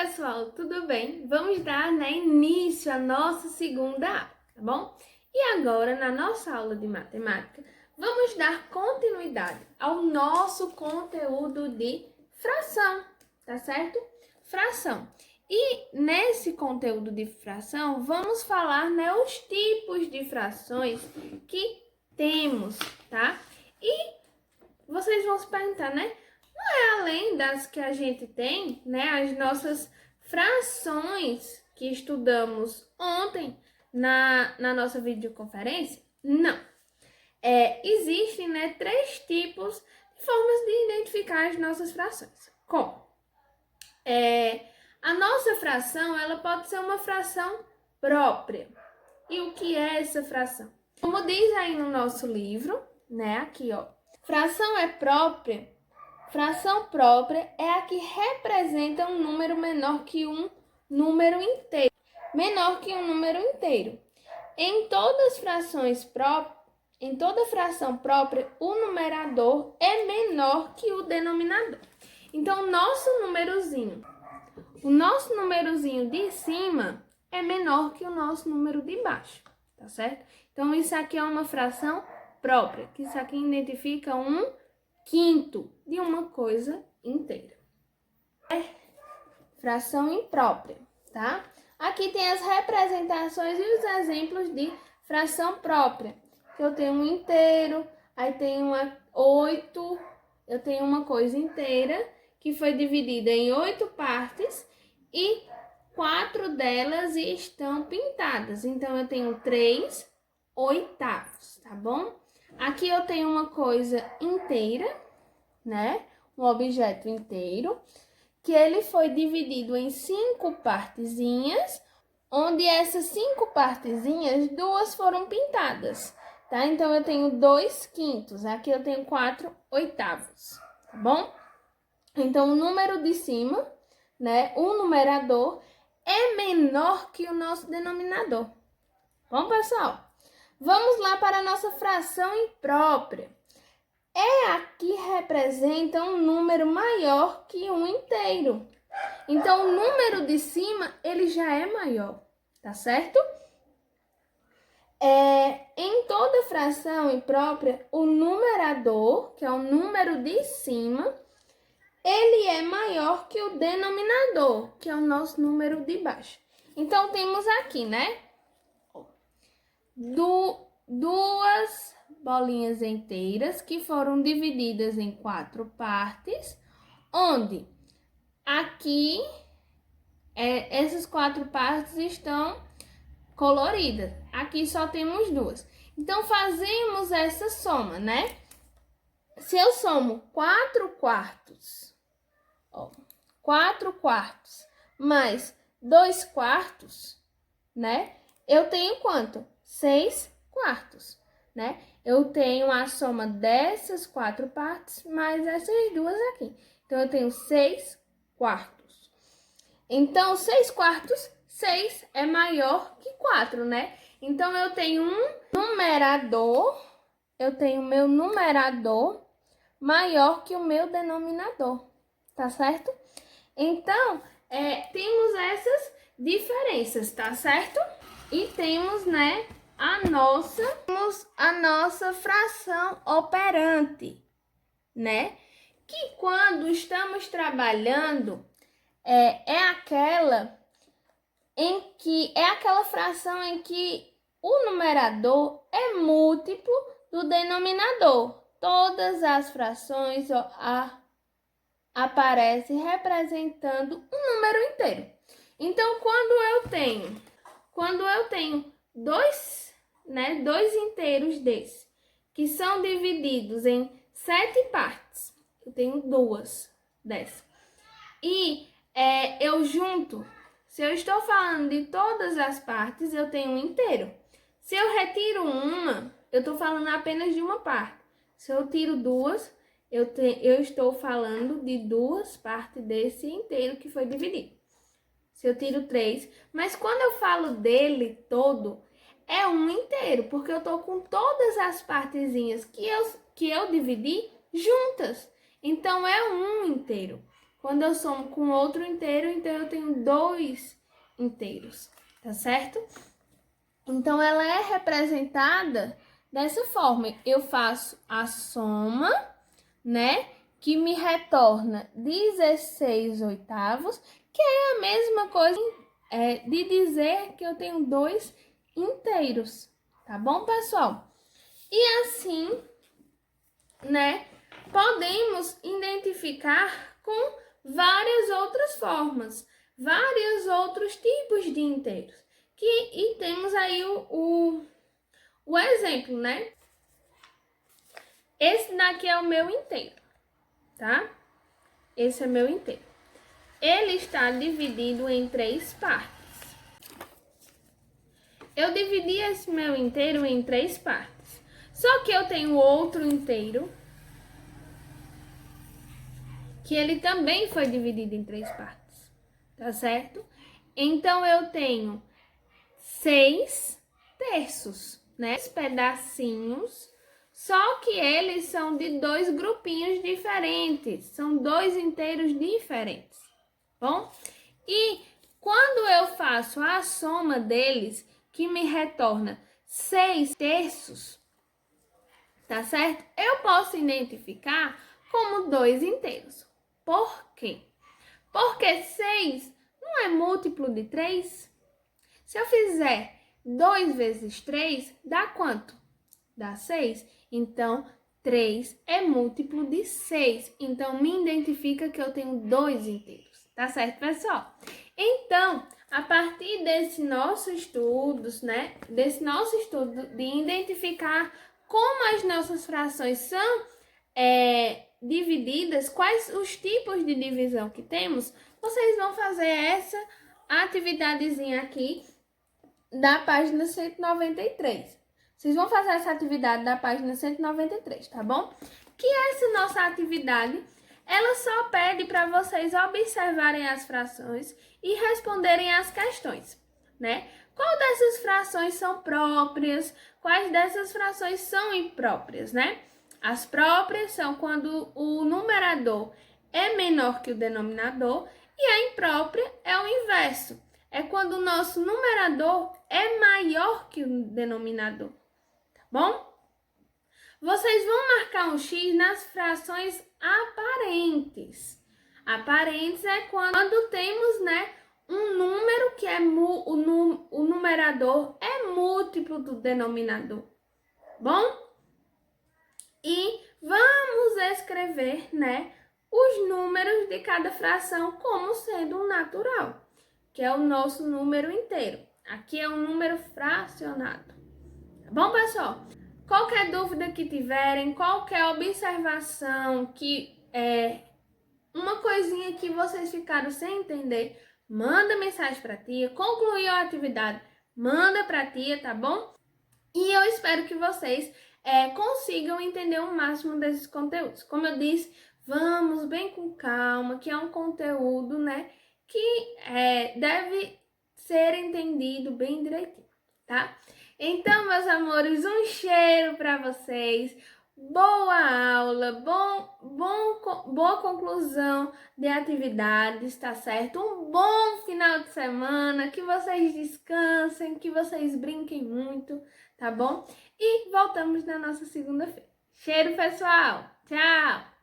pessoal, tudo bem? Vamos dar, início à nossa segunda aula, tá bom? E agora, na nossa aula de matemática, vamos dar continuidade ao nosso conteúdo de fração, tá certo? Fração. E nesse conteúdo de fração, vamos falar, os tipos de frações que temos, tá? E vocês vão se perguntar, além das que a gente tem, as nossas frações que estudamos ontem na nossa videoconferência? Não. Existem, três tipos de formas de identificar as nossas frações. Como? A nossa fração, ela pode ser uma fração própria. E o que é essa fração? Como diz aí no nosso livro, aqui, ó. Fração própria é a que representa um número menor que um número inteiro. Em toda fração própria, o numerador é menor que o denominador. Então, o nosso númerozinho de cima é menor que o nosso número de baixo, tá certo? Então, isso aqui é uma fração própria, que isso aqui identifica um quinto de uma coisa inteira. Fração imprópria, tá? Aqui tem as representações e os exemplos de fração própria. Que eu tenho um inteiro, aí tem uma 8, eu tenho uma coisa inteira que foi dividida em 8 partes e 4 delas estão pintadas. Então, eu tenho 3 oitavos, tá bom? Aqui eu tenho uma coisa inteira, um objeto inteiro, que ele foi dividido em 5 partezinhas, onde essas 5 partezinhas, 2 foram pintadas, tá? Então, eu tenho 2 quintos, aqui eu tenho 4 oitavos, tá bom? Então, o número de cima, o numerador, é menor que o nosso denominador. Bom, pessoal? Vamos lá para a nossa fração imprópria. É a que representa um número maior que um inteiro. Então, o número de cima, ele já é maior, tá certo? Em toda fração imprópria, o numerador, que é o número de cima, ele é maior que o denominador, que é o nosso número de baixo. Então, temos aqui, duas bolinhas inteiras que foram divididas em 4 partes, onde aqui essas 4 partes estão coloridas. Aqui só temos 2. Então, fazemos essa soma, Se eu somo 4 quartos, 4 quartos mais 2 quartos, eu tenho quanto? 6 quartos, Eu tenho a soma dessas 4 partes mais essas duas aqui. Então, eu tenho 6 quartos. Então, 6 quartos, 6 é maior que 4, Então, eu tenho meu numerador maior que o meu denominador, tá certo? Então, temos essas diferenças, tá certo? E temos, a nossa fração operante, Que quando estamos trabalhando, é aquela fração em que o numerador é múltiplo do denominador. Todas as frações aparecem representando um número inteiro. Então, quando eu tenho dois inteiros desse, que são divididos em 7 partes, eu tenho 2 dessas. E eu junto, se eu estou falando de todas as partes, eu tenho um inteiro. Se eu retiro uma, eu estou falando apenas de uma parte. Se eu tiro 2, eu estou falando de 2 partes desse inteiro que foi dividido. Se eu tiro 3, mas quando eu falo dele todo, é um inteiro, porque eu estou com todas as partezinhas que eu dividi juntas. Então, é um inteiro. Quando eu somo com outro inteiro, então eu tenho 2 inteiros, tá certo? Então, ela é representada dessa forma. Eu faço a soma, né? Que me retorna 16 oitavos, que é a mesma coisa de dizer que eu tenho 2 inteiros, tá bom, pessoal? E assim, né, podemos identificar com várias outras formas, vários outros tipos de inteiros. E temos aí o exemplo, né? Esse daqui é o meu inteiro, tá? Esse é meu inteiro. Ele está dividido em 3 partes. Eu dividi esse meu inteiro em 3 partes. Só que eu tenho outro inteiro, que ele também foi dividido em 3 partes, tá certo? Então, eu tenho 6 terços, né? Pedacinhos, só que eles são de 2 grupinhos diferentes, são 2 inteiros diferentes, bom? E quando eu faço a soma deles, que me retorna 6 terços, tá certo? Eu posso identificar como 2 inteiros. Por quê? Porque 6 não é múltiplo de 3? Se eu fizer 2 vezes 3, dá quanto? Dá 6. Então, 3 é múltiplo de 6. Então, me identifica que eu tenho 2 inteiros. Tá certo, pessoal? Então, a partir desse nosso estudos, né? Desse nosso estudo de identificar como as nossas frações são divididas, quais os tipos de divisão que temos, vocês vão fazer essa atividadezinha aqui da página 193. Vocês vão fazer essa atividade da página 193, tá bom? Que essa nossa atividade, ela só pede para vocês observarem as frações e responderem as questões, né? Qual dessas frações são próprias? Quais dessas frações são impróprias, né? As próprias são quando o numerador é menor que o denominador e a imprópria é o inverso. É quando o nosso numerador é maior que o denominador, tá bom? Vocês vão marcar um X nas frações aparentes. Aparentes é quando temos, né, um número que é o numerador é múltiplo do denominador, bom? E vamos escrever, né, os números de cada fração como sendo um natural, que é o nosso número inteiro. Aqui é um número fracionado. Tá bom, pessoal? Qualquer dúvida que tiverem, qualquer observação, uma coisinha que vocês ficaram sem entender, manda mensagem para a tia. Concluiu a atividade, manda para a tia, tá bom? E eu espero que vocês consigam entender o máximo desses conteúdos. Como eu disse, vamos bem com calma, que é um conteúdo, né, que deve ser entendido bem direitinho, tá? Então, meus amores, um cheiro para vocês. Boa aula, boa conclusão de atividades, tá certo? Um bom final de semana, que vocês descansem, que vocês brinquem muito, tá bom? E voltamos na nossa segunda-feira. Cheiro, pessoal! Tchau!